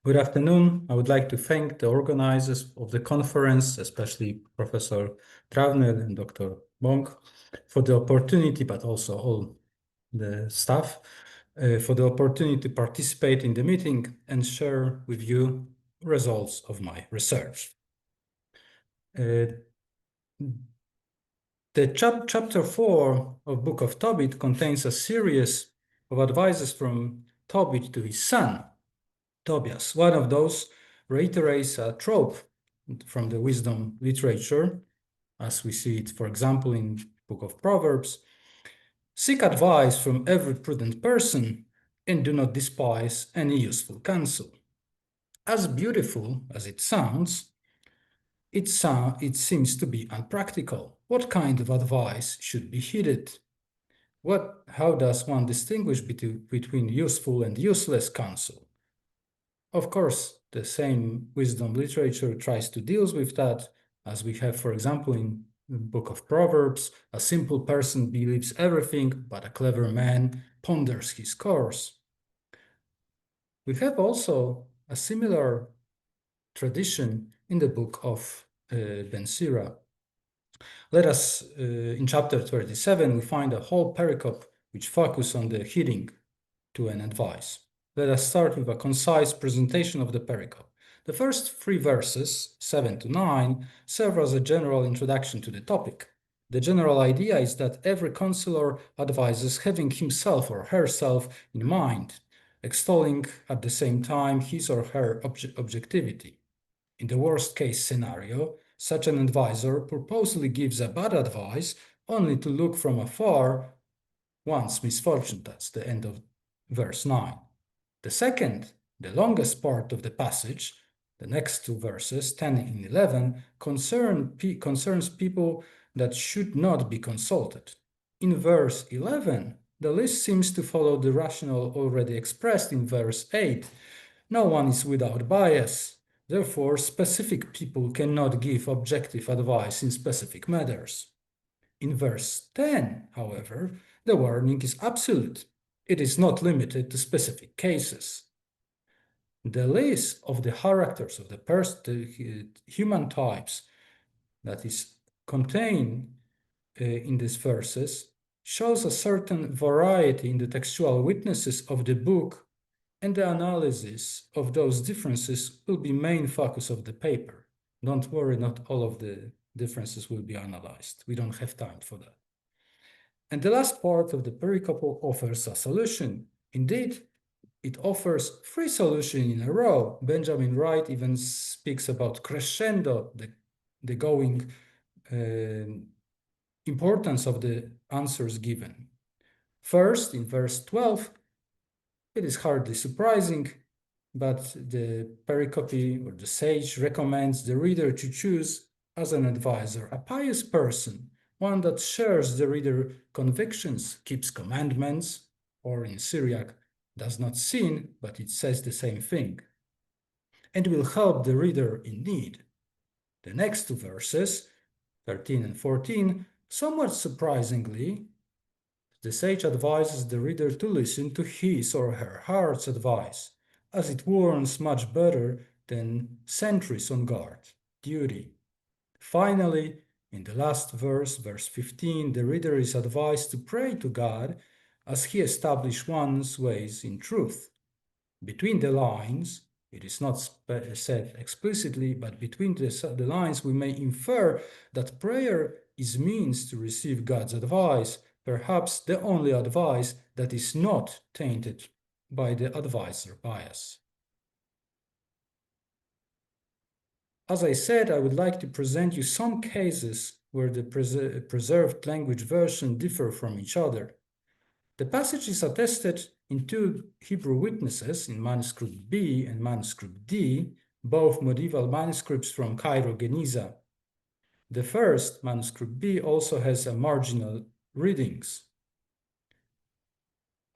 Good afternoon. I would like to thank the organizers of the conference, especially Professor Travner and Dr. Bonk, for the opportunity, but also all the staff, for the opportunity to participate in the meeting and share with you results of my research. The chapter 4 of Book of Tobit contains a series of advices from Tobit to his son, Tobias. One of those reiterates a trope from the wisdom literature, as we see it, for example, in Book of Proverbs. Seek advice from every prudent person and do not despise any useful counsel. As beautiful as it sounds, it seems to be unpractical. What kind of advice should be heeded? How does one distinguish between useful and useless counsel? Of course, the same wisdom literature tries to deal with that, as we have, for example, in the Book of Proverbs, a simple person believes everything, but a clever man ponders his course. We have also a similar tradition in the book of Ben Sira. Let us, in chapter 37, we find a whole pericope which focuses on the heeding to an advice. Let us start with a concise presentation of the pericope. The first 3 verses, 7 to 9, serve as a general introduction to the topic. The general idea is that every counselor advises having himself or herself in mind, extolling at the same time his or her objectivity. In the worst-case scenario, such an advisor purposely gives a bad advice only to look from afar one's misfortune. That's the end of verse 9. The second, the longest part of the passage, the next 2 verses, 10 and 11, concerns people that should not be consulted. In verse 11, the list seems to follow the rationale already expressed in verse 8. No one is without bias. Therefore, specific people cannot give objective advice in specific matters. In verse 10, however, the warning is absolute. It is not limited to specific cases. The list of the characters of the human types that is contained in these verses shows a certain variety in the textual witnesses of the book, and the analysis of those differences will be main focus of the paper. Don't worry, not all of the differences will be analyzed. We don't have time for that. And the last part of the pericope offers a solution. Indeed, it offers 3 solutions in a row. Benjamin Wright even speaks about crescendo, the going importance of the answers given. First, in verse 12, it is hardly surprising, but the pericope or the sage recommends the reader to choose as an advisor a pious person, one that shares the reader's convictions, keeps commandments, or in Syriac, does not sin, but it says the same thing, and will help the reader in need. The next 2 verses, 13 and 14, somewhat surprisingly, the sage advises the reader to listen to his or her heart's advice, as it warns much better than sentries on guard, duty. Finally, in the last verse, verse 15, the reader is advised to pray to God as he establishes one's ways in truth. Between the lines, it is not said explicitly, but between the lines we may infer that prayer is means to receive God's advice, perhaps the only advice that is not tainted by the advisor bias. As I said, I would like to present you some cases where the preserved language versions differ from each other. The passage is attested in 2 Hebrew witnesses, in manuscript B and manuscript D, both medieval manuscripts from Cairo, Geniza. The first, manuscript B, also has a marginal readings.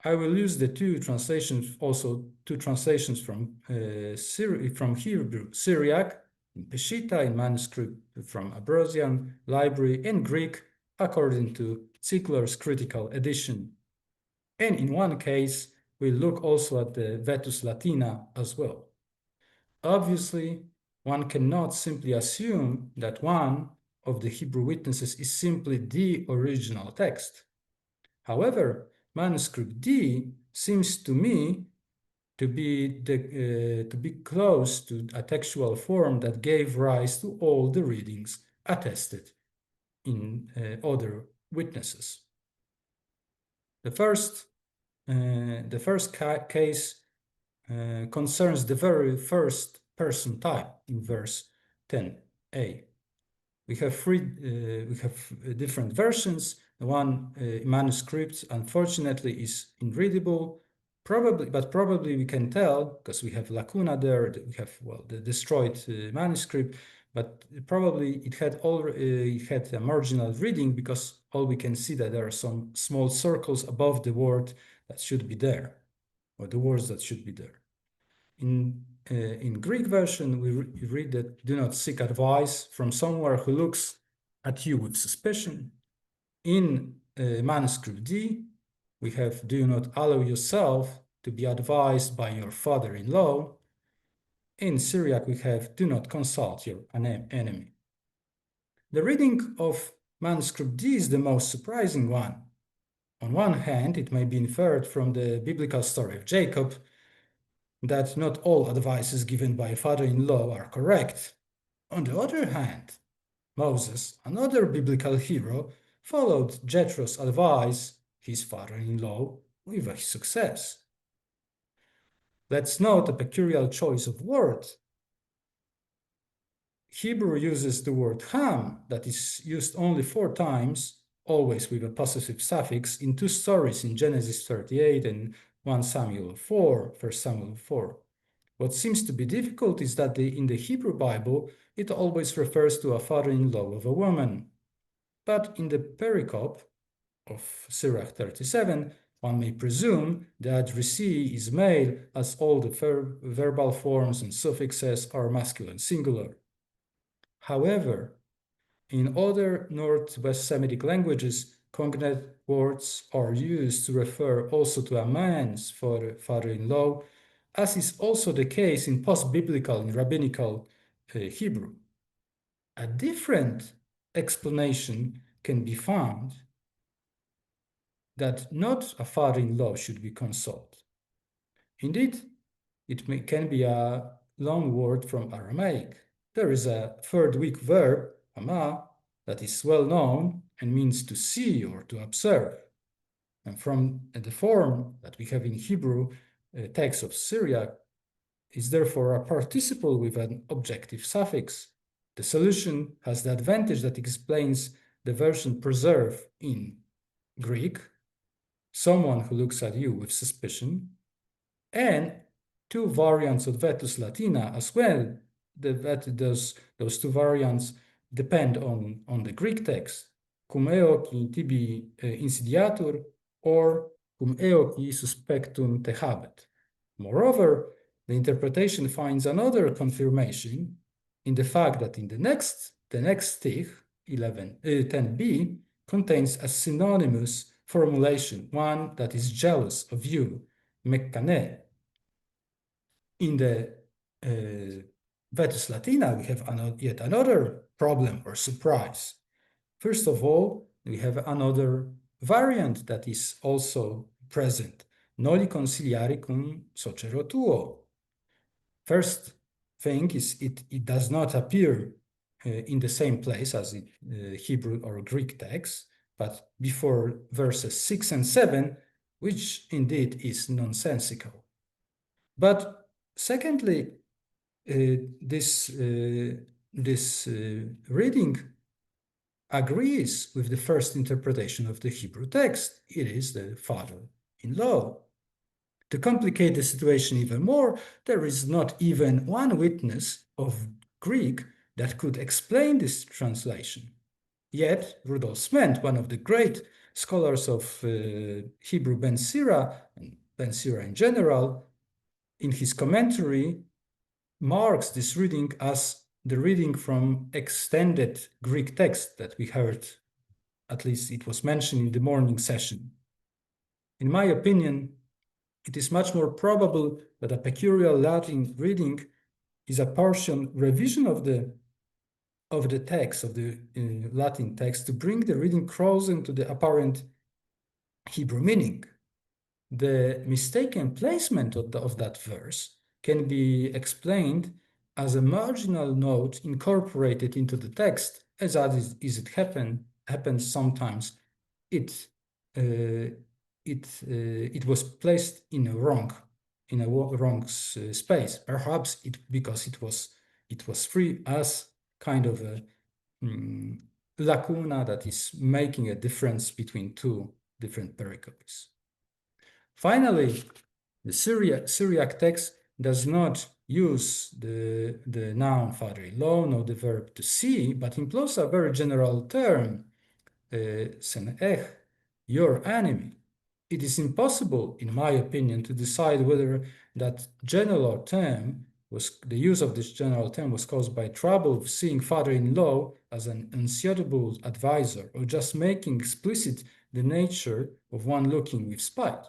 I will use the 2 translations, also 2 translations from Hebrew, Syriac, in Peshitta, in manuscript from Ambrosian Library, and Greek, according to Ziegler's critical edition. And in one case, we look also at the Vetus Latina as well. Obviously, one cannot simply assume that one of the Hebrew witnesses is simply the original text. However, manuscript D seems to me to be close to a textual form that gave rise to all the readings attested in other witnesses. The first case concerns the very first person type in verse 10a. We have different versions. One manuscript, unfortunately, is unreadable. Probably we can tell because we have lacuna there. We have the destroyed manuscript, but probably it had a marginal reading because all we can see that there are some small circles above the word that should be there, or the words that should be there. In Greek version, we read that do not seek advice from someone who looks at you with suspicion. In manuscript D, we have do not allow yourself to be advised by your father-in-law. In Syriac, we have do not consult your enemy. The reading of manuscript D is the most surprising one. On one hand, it may be inferred from the biblical story of Jacob that not all advices given by a father-in-law are correct. On the other hand, Moses, another biblical hero, followed Jethro's advice, his father-in-law, with success. Let's note a peculiar choice of words. Hebrew uses the word ham, that is used only 4 times, always with a possessive suffix, in 2 stories in Genesis 38 and 1 Samuel 4, 1 Samuel 4. What seems to be difficult is that in the Hebrew Bible, it always refers to a father-in-law of a woman. But in the pericope of Sira 37, one may presume the addressee is male, as all the verbal forms and suffixes are masculine singular. However, in other Northwest Semitic languages, cognate words are used to refer also to a man's father-in-law, as is also the case in post-biblical and rabbinical Hebrew. A different explanation can be found that not a father-in-law should be consulted. Indeed, it can be a long word from Aramaic. There is a third weak verb, ama, that is well known and means to see or to observe. And from the form that we have in Hebrew text of Syriac is therefore a participle with an objective suffix. The solution has the advantage that explains the version preserved in Greek, someone who looks at you with suspicion, and 2 variants of Vetus Latina as well. Those 2 variants depend on the Greek text, cum eo qui tibi insidiatur, or cum eo qui suspectum te habet. Moreover, the interpretation finds another confirmation in the fact that in the next stich, 10b, contains a synonymous formulation, one that is jealous of you, mekkane. In the Vetus Latina, we have yet another problem or surprise. First of all, we have another variant that is also present, noli conciliari cum socero tuo. First thing is it does not appear in the same place as in Hebrew or Greek text, but before verses 6 and 7, which indeed is nonsensical. But secondly, this reading agrees with the first interpretation of the Hebrew text. It is the father-in-law. To complicate the situation even more, there is not even one witness of Greek that could explain this translation. Yet, Rudolf Sment, one of the great scholars of Hebrew Ben Sira, and Ben Sira in general, in his commentary, marks this reading as the reading from extended Greek text that we heard, at least it was mentioned in the morning session. In my opinion, it is much more probable that a peculiar Latin reading is a partial revision of the text, of the Latin text, to bring the reading closer to the apparent Hebrew meaning. The mistaken placement of that verse can be explained as a marginal note incorporated into the text, as it happens sometimes. It was placed in a wrong space, perhaps because it was free as kind of a lacuna that is making a difference between two different pericopes. Finally, the Syriac text does not use the noun father-in-law nor the verb to see, but employs a very general term, senech, your enemy. It is impossible, in my opinion, to decide whether that general term the use of this general term was caused by trouble of seeing father-in-law as an unsuitable advisor, or just making explicit the nature of one looking with spite.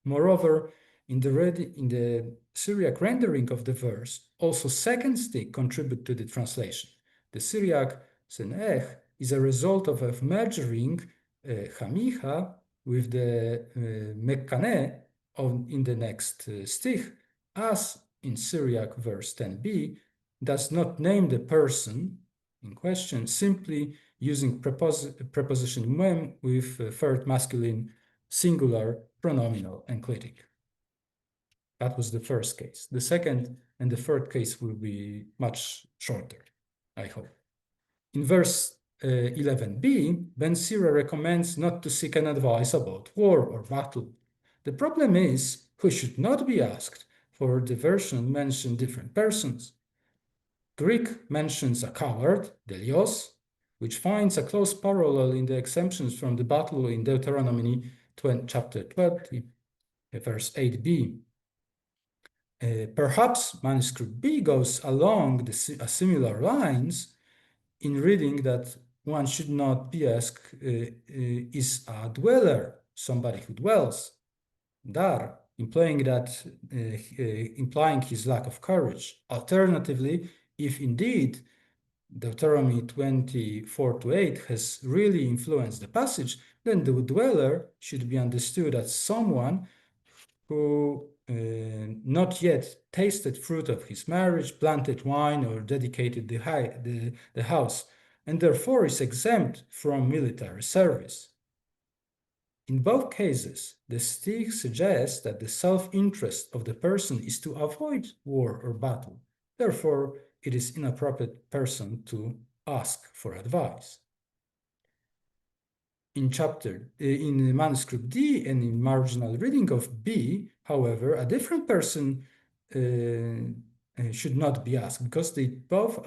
Moreover, in the Syriac rendering of the verse, also second stick contribute to the translation. The Syriac senech is a result of merging chamicha with the mekkane in the next stich, as in Syriac verse 10b, does not name the person in question, simply using preposition mem with third masculine singular pronominal enclitic. That was the first case. The second and the third case will be much shorter, I hope. In verse 11b, Ben Sira recommends not to seek an advice about war or battle. The problem is, who should not be asked, for the version mention different persons. Greek mentions a coward, delios, which finds a close parallel in the exemptions from the battle in Deuteronomy chapter 20, verse 8b. Perhaps manuscript B goes along similar lines in reading that one should not be asked, is a dweller somebody who dwells? Dar, implying his lack of courage. Alternatively, if indeed Deuteronomy 24-8 has really influenced the passage, then the dweller should be understood as someone who not yet tasted fruit of his marriage, planted wine, or dedicated the house, and therefore is exempt from military service. In both cases, the stich suggests that the self-interest of the person is to avoid war or battle. Therefore, it is inappropriate person to ask for advice. In manuscript D and in marginal reading of B, however, a different person should not be asked, because they both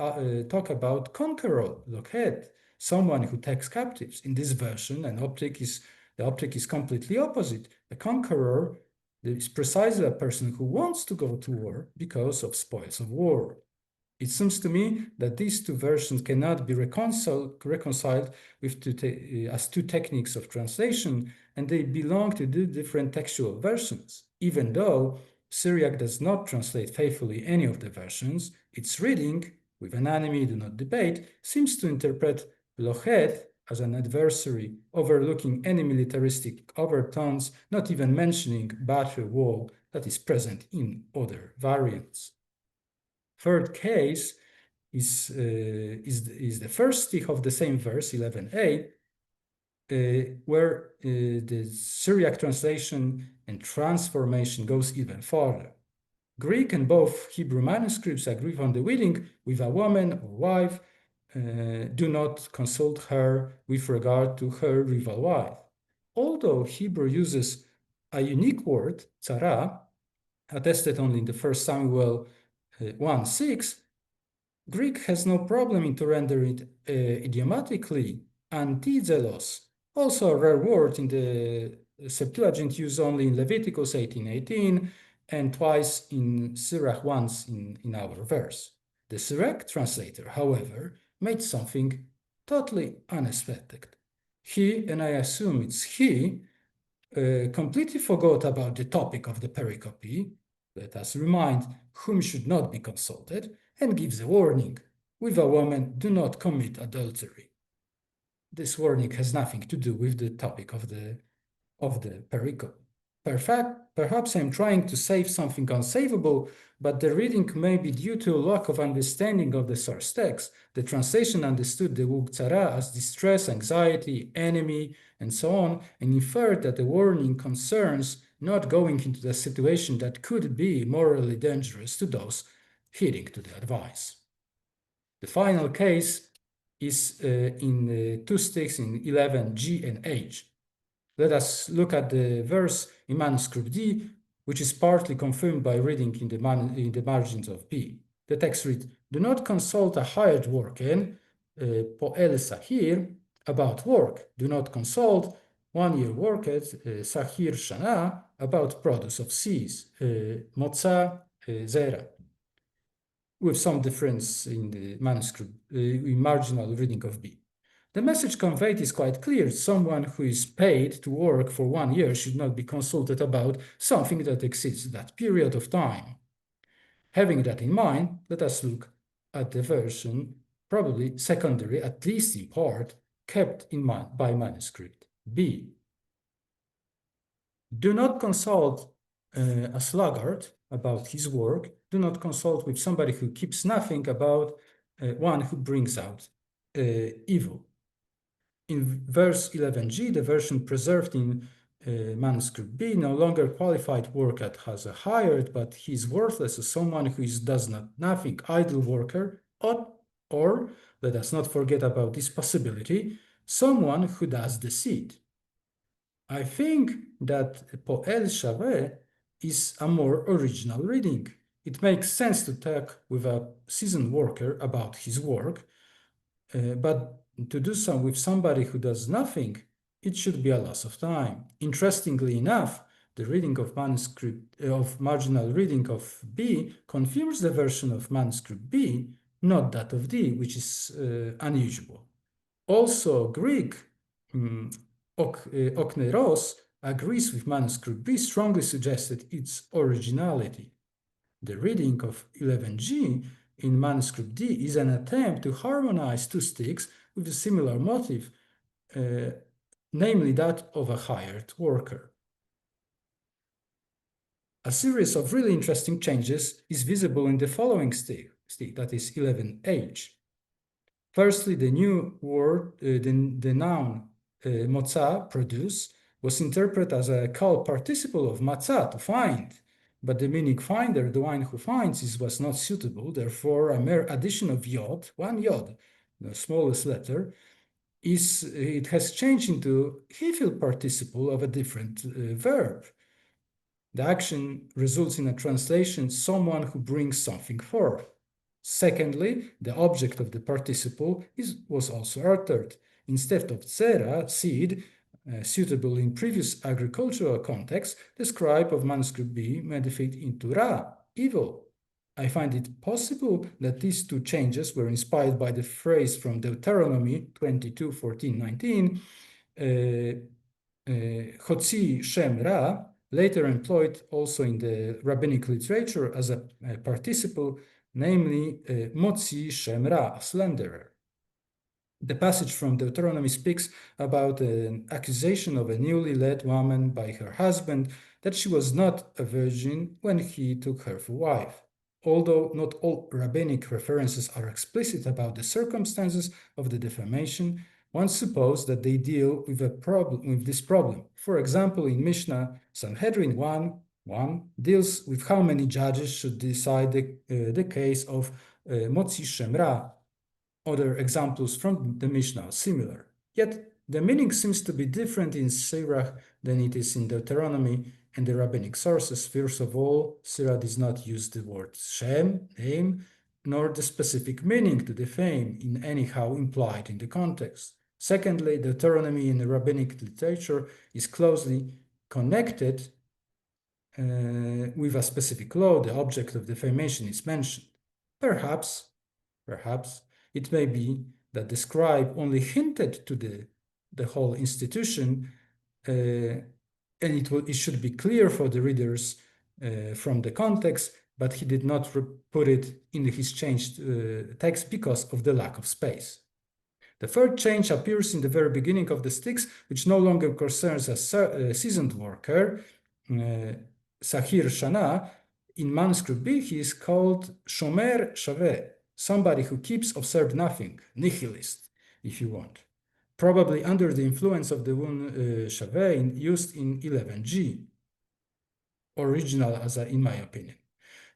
talk about conqueror, lokhet, someone who takes captives. In this version, the optic is completely opposite. The conqueror is precisely a person who wants to go to war because of spoils of war. It seems to me that these two versions cannot be reconciled with as two techniques of translation, and they belong to two different textual versions. Even though Syriac does not translate faithfully any of the versions, its reading, with an enemy do not debate, seems to interpret lochet as an adversary, overlooking any militaristic overtones, not even mentioning battle wall that is present in other variants. Third case is the first stich of the same verse, 11a, where the Syriac translation and transformation goes even farther. Greek and both Hebrew manuscripts agree on the reading with a woman or wife, do not consult her with regard to her rival wife. Although Hebrew uses a unique word, tzara, attested only in the 1 Samuel 1:6, Greek has no problem in to render it idiomatically, antizelos, also a rare word in the Septuagint, used only in Leviticus 18:18 and twice in Sirach once in our verse. The Syriac translator, however, made something totally unexpected. He, and I assume it's he, completely forgot about the topic of the pericope, let us remind whom should not be consulted, and gives a warning. With a woman, do not commit adultery. This warning has nothing to do with the topic of the pericope. Perhaps I'm trying to save something unsavable, but the reading may be due to a lack of understanding of the source text. The translation understood the word tzara as distress, anxiety, enemy, and so on, and inferred that the warning concerns not going into the situation that could be morally dangerous to those heeding to the advice. The final case is in two sticks in 11G and H. Let us look at the verse in manuscript D, which is partly confirmed by reading in the margins of B. The text reads, do not consult a hired worker, po'el sahir, about work. Do not consult 1 year worker, sahir shana, about produce of seas, motza, zera, with some difference in the manuscript, in marginal reading of B. The message conveyed is quite clear. Someone who is paid to work for 1 year should not be consulted about something that exceeds that period of time. Having that in mind, let us look at the version, probably secondary, at least in part, kept in mind by manuscript B. Do not consult a sluggard about his work. Do not consult with somebody who keeps nothing about one who brings out evil. In verse 11G, the version preserved in manuscript B, no longer qualified worker has a hired, but he is worthless as someone who does nothing, idle worker, or let us not forget about this possibility, someone who does the seed. I think that Po'el Shaveh is a more original reading. It makes sense to talk with a seasoned worker about his work, but to do so with somebody who does nothing, it should be a loss of time. Interestingly enough, the reading of marginal reading of B confirms the version of manuscript B, not that of D, which is unusual. Also, Greek Okneros agrees with manuscript B, strongly suggested its originality. The reading of 11G in manuscript D is an attempt to harmonize two sticks with a similar motive, namely that of a hired worker. A series of really interesting changes is visible in the following stick, that is 11H. Firstly, the new word, the noun motza, produce, was interpreted as a called participle of matzah, to find. But the meaning finder, the one who finds, was not suitable. Therefore, a mere addition of yod, one yod, the smallest letter, it has changed into hefil participle of a different verb. The action results in a translation, someone who brings something forth. Secondly, the object of the participle was also altered. Instead of zera, seed, suitable in previous agricultural context, the scribe of manuscript B modified into ra, evil. I find it possible that these two changes were inspired by the phrase from Deuteronomy 22, 14, 19, Chotzi Shem Ra, later employed also in the rabbinic literature as a participle, namely Motzi Shem Ra, slanderer. The passage from Deuteronomy speaks about an accusation of a newly led woman by her husband that she was not a virgin when he took her for wife. Although not all rabbinic references are explicit about the circumstances of the defamation, one supposes that they deal with this problem. For example, in Mishnah, Sanhedrin 1:1 deals with how many judges should decide the case of Motzi Shem Ra. Other examples from the Mishnah are similar. Yet the meaning seems to be different in Sira than it is in Deuteronomy and the rabbinic sources. First of all, Sira does not use the word Shem, name, nor the specific meaning to defame in anyhow implied in the context. Secondly, Deuteronomy in the rabbinic literature is closely connected with a specific law. The object of defamation is mentioned. Perhaps, it may be that the scribe only hinted to the whole institution, and it should be clear for the readers from the context, but he did not put it in his changed text because of the lack of space. The third change appears in the very beginning of the Styx, which no longer concerns a seasoned worker, Sahir Shana. In manuscript B, he is called Shomer Shaveh, somebody who keeps, observed nothing, nihilist, if you want. Probably under the influence of the one Shaveh used in 11G, original in my opinion.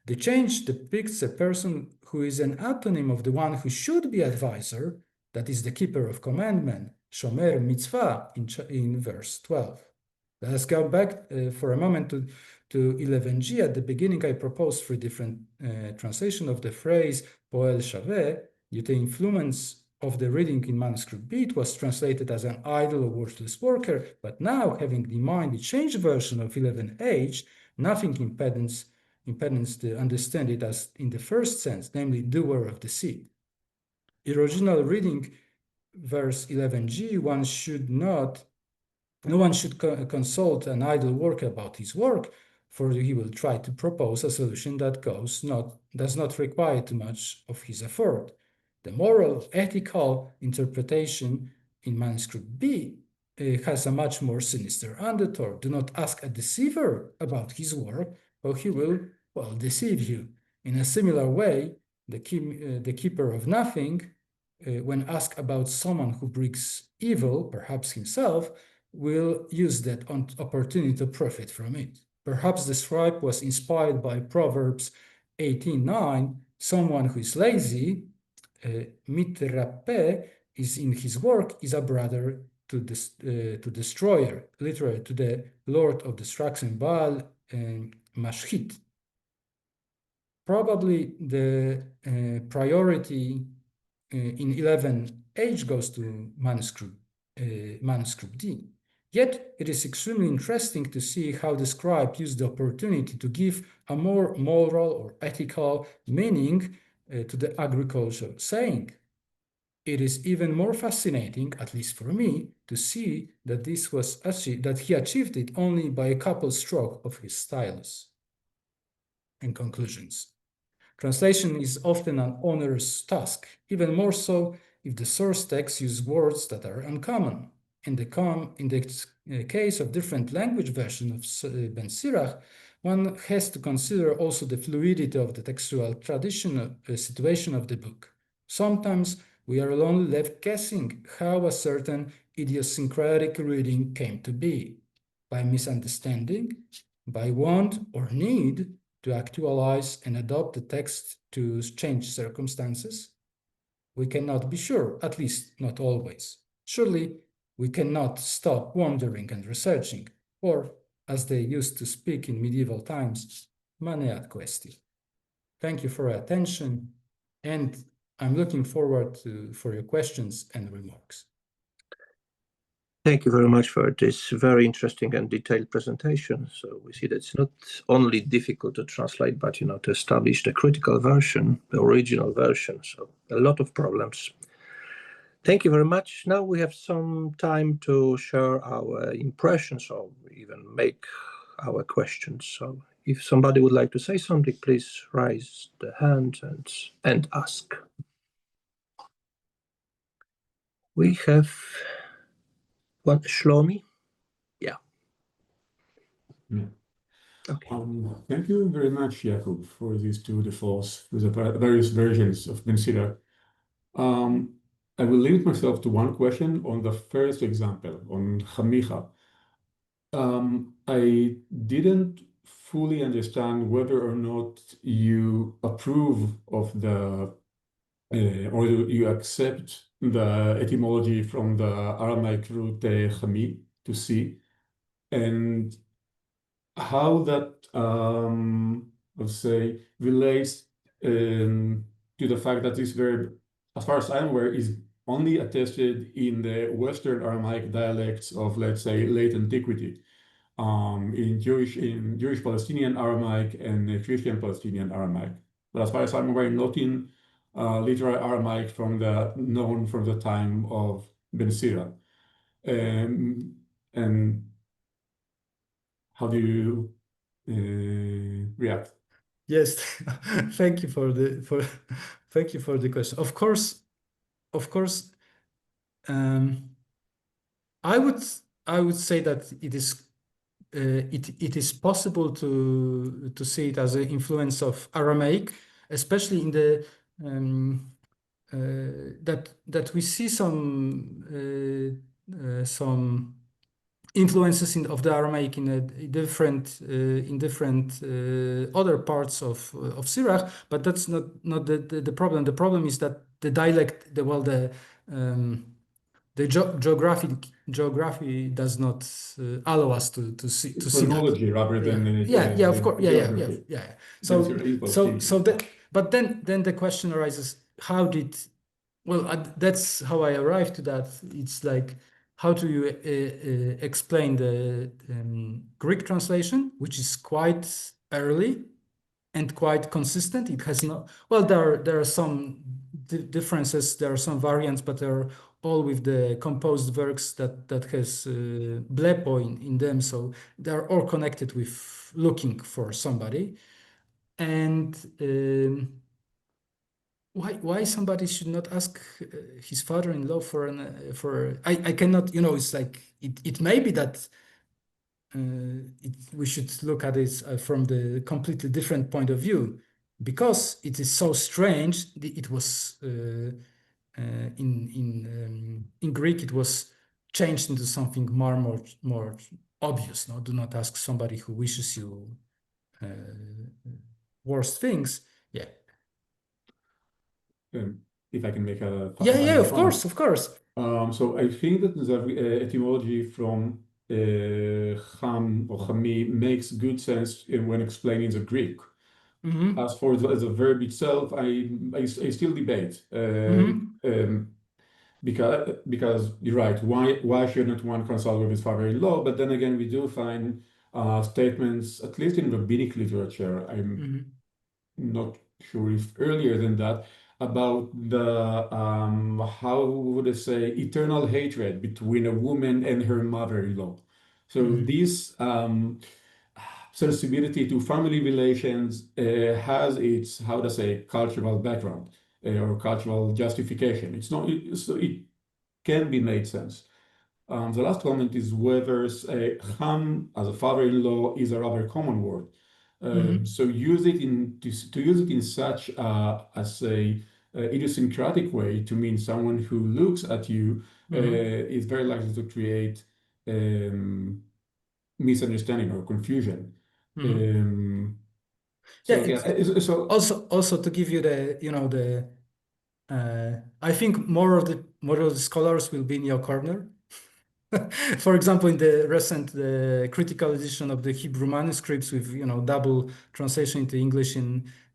The change depicts a person who is an antonym of the one who should be advisor, that is the keeper of commandment, Shomer Mitzvah, in verse 12. Let us go back for a moment to 11G. At the beginning, I proposed 3 different translations of the phrase Poel Shaveh. Due to influence of the reading in manuscript B, it was translated as an idle or worthless worker, but now, having in mind the changed version of 11H, nothing impedance to understand it as in the first sense, namely doer of the seed. In original reading, verse 11G, no one should consult an idle worker about his work, for he will try to propose a solution that does not require too much of his effort. The moral, ethical interpretation in manuscript B has a much more sinister undertone. Do not ask a deceiver about his work, or he will, deceive you. In a similar way, the keeper of nothing, when asked about someone who brings evil, perhaps himself, will use that opportunity to profit from it. Perhaps the scribe was inspired by Proverbs 18:9, someone who is lazy, mitrape, is in his work, is a brother to destroyer, literally to the Lord of Destruction, Baal and Mashchit. Probably the priority in 11H goes to manuscript D. Yet it is extremely interesting to see how the scribe used the opportunity to give a more moral or ethical meaning to the agricultural saying. It is even more fascinating, at least for me, to see that he achieved it only by a couple strokes of his stylus. In conclusions, translation is often an onerous task, even more so if the source text uses words that are uncommon. In the case of different language versions of Ben Sirach, one has to consider also the fluidity of the textual tradition situation of the book. Sometimes we are only left guessing how a certain idiosyncratic reading came to be, by misunderstanding, by want or need to actualize and adopt the text to change circumstances. We cannot be sure, at least not always. Surely, we cannot stop wondering and researching, or, as they used to speak in medieval times, maneat questi. Thank you for your attention, and I'm looking forward for your questions and remarks. Thank you very much for this very interesting and detailed presentation. So we see that it's not only difficult to translate, but to establish the critical version, the original version. So a lot of problems. Thank you very much. Now we have some time to share our impressions or even make our questions. So if somebody would like to say something, please raise the hand and ask. We have one, Shlomi. Yeah. Okay. Thank you very much, Jakub, for these two defaults with the various versions of Ben Sira. I will limit myself to one question on the first example, on Chamicha. I didn't fully understand whether or not you approve of or you accept the etymology from the Aramaic root Chami, to see, and how that, let's say, relates to the fact that this verb, as far as I'm aware, is only attested in the Western Aramaic dialects of, let's say, late antiquity, in Jewish Palestinian Aramaic and Christian Palestinian Aramaic. But as far as I'm aware, not in literary Aramaic known from the time of Ben Sira. And how do you react? Yes, thank you for the question. Of course, I would say that it is possible to see it as an influence of Aramaic, especially in the that we see some influences of the Aramaic in different other parts of Sirach, but that's not the problem. The problem is that the dialect, the geography does not allow us to see that. Chronology rather than Of course, geography. But then the question arises: how did? Well, that's how I arrived to that. It's like, how do you explain the Greek translation, which is quite early and quite consistent? It has no, well, there are some differences, there are some variants, but they're all with the composed verbs that has blepo in them, so they're all connected with looking for somebody. And why somebody should not ask his father-in-law for I cannot, it's like it may be that we should look at it from the completely different point of view, because it is so strange. It was in Greek, it was changed into something more obvious. No, do not ask somebody who wishes you worse things. Yeah. If I can make a of course. So I think that the etymology from Ham or Hami makes good sense when explaining the Greek. As for the verb itself, I still debate because you're right. Why shouldn't one consult with his father-in-law? But then again, we do find statements, at least in rabbinic literature. I'm not sure if earlier than that, about the how would I say, eternal hatred between a woman and her mother-in-law. So this sensibility to family relations has its, how to say, cultural background or cultural justification. It's not, it can be made sense. The last comment is whether Ham as a father-in-law is a rather common word. So use it to use it in such as a idiosyncratic way to mean someone who looks at you is very likely to create misunderstanding or confusion. Also to give you the I think more of the scholars will be in your corner. For example, in the recent critical edition of the Hebrew manuscripts with double translation into English,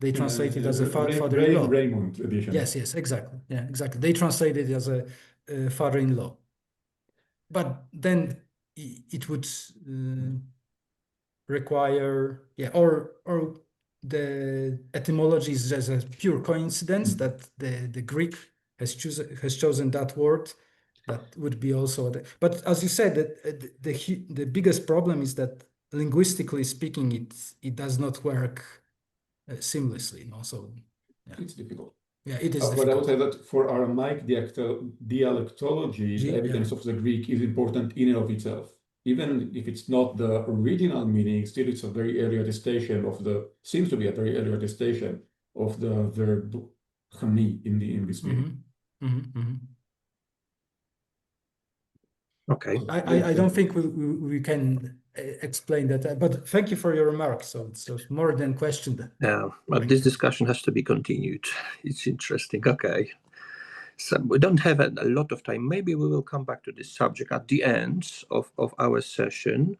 they translated as a father-in-law. Raymond edition. Yes, exactly. Yeah, exactly. They translated as a father-in-law, but then it would require or the etymology is just a pure coincidence that the Greek has chosen that word. That would be also, but as you said, that the biggest problem is that linguistically speaking, it does not work seamlessly. So it's difficult. Yeah, it is. But I would say that for Aramaic dialectology, the evidence of the Greek is important in and of itself. Even if it's not the original meaning, still it's a very early attestation seems to be a very early attestation of the verb chami in this meaning. Okay. I don't think we can explain that, but thank you for your remarks. So it's more than questioned. Yeah, but this discussion has to be continued. It's interesting. Okay. So we don't have a lot of time. Maybe we will come back to this subject at the end of our session.